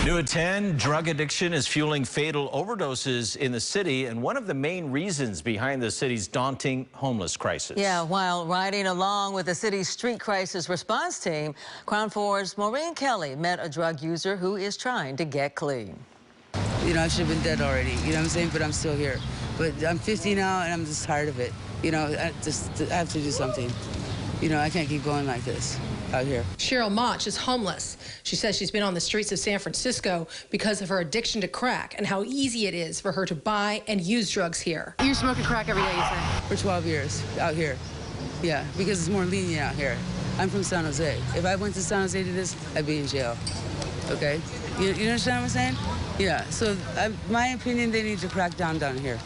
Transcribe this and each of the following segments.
New at 10, drug addiction is fueling fatal overdoses in the city and one of the main reasons behind the city's daunting homeless crisis. Yeah, while riding along with the city's street crisis response team, Crown 4's Maureen Kelly met a drug user who is trying to get clean. You know, I should have been dead already, you know what I'm saying? But I'm still here. But I'm 50 now and I'm just tired of it. You know, I have to do something. You know, I can't keep going like this out here. Cheryl Mach is homeless. She says she's been on the streets of San Francisco because of her addiction to crack and how easy it is for her to buy and use drugs here. You're smoking crack every day, you say? For 12 years out here. Yeah, because it's more lenient out here. I'm from San Jose. If I went to San Jose to this, I'd be in jail. Okay? You understand what I'm saying? Yeah, so my opinion, they need to crack down here.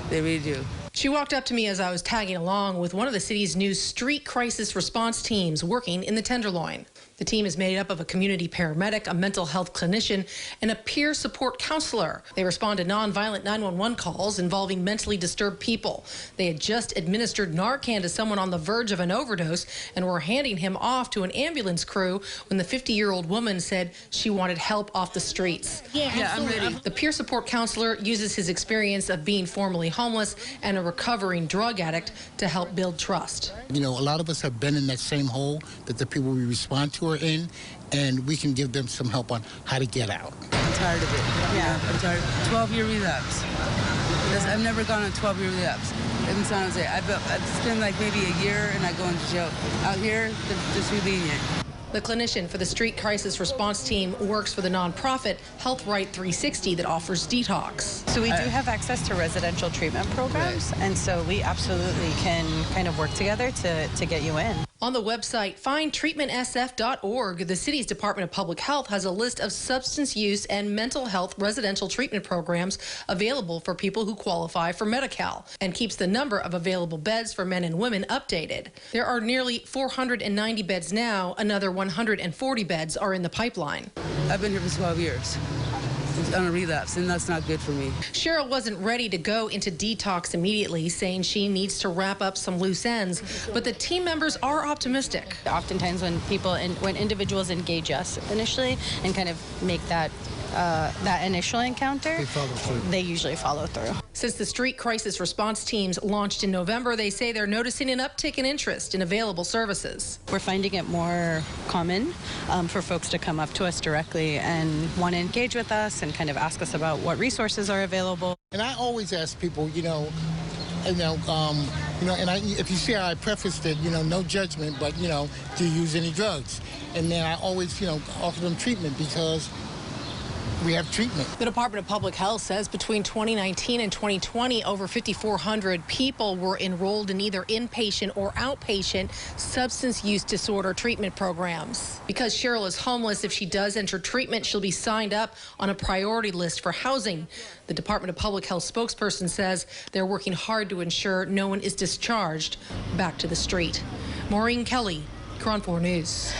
They really do. She walked up to me as I was tagging along with one of the city's new street crisis response teams working in the Tenderloin. The team is made up of a community paramedic, a mental health clinician, and a peer support counselor. They respond to nonviolent 911 calls involving mentally disturbed people. They had just administered Narcan to someone on the verge of an overdose and were handing him off to an ambulance crew when the 50-year-old woman said she wanted help off the streets. Yeah, I'm ready. The peer support counselor uses his experience of being formerly homeless and a recovering drug addict to help build trust. You know, a lot of us have been in that same hole that the people we respond to are in, and we can give them some help on how to get out. I'm tired of it. Yeah, I'm tired. 12-year relapse. I've never gone on a 12-year relapse. In San Jose, I've spent like maybe a year and I go into jail. Out here, they're just really lenient. The clinician for the street crisis response team works for the nonprofit Health Right 360 that offers detox. So we do have access to residential treatment programs, and so we absolutely can kind of work together to get you in. On the website findtreatmentsf.org, the city's Department of Public Health has a list of substance use and mental health residential treatment programs available for people who qualify for Medi-Cal and keeps the number of available beds for men and women updated. There are nearly 490 beds now. Another 140 beds are in the pipeline. I've been here for 12 years on a relapse, and that's not good for me. Cheryl wasn't ready to go into detox immediately, saying she needs to wrap up some loose ends, but the team members are optimistic. Oftentimes when individuals engage us initially and kind of make that initial encounter, they usually follow through. Since the street crisis response teams launched in November, they say they're noticing an uptick in interest in available services. We're finding it more common for folks to come up to us directly and want to engage with us and kind of ask us about what resources are available. And I always ask people, and if you see how I prefaced it, no judgment, but, do you use any drugs? And then I always, offer them treatment because we have treatment. The Department of Public Health says between 2019 and 2020, over 5,400 people were enrolled in either inpatient or outpatient substance use disorder treatment programs. Because Cheryl is homeless, if she does enter treatment, she'll be signed up on a priority list for housing. The Department of Public Health spokesperson says they're working hard to ensure no one is discharged back to the street. Maureen Kelly, Crown 4 News.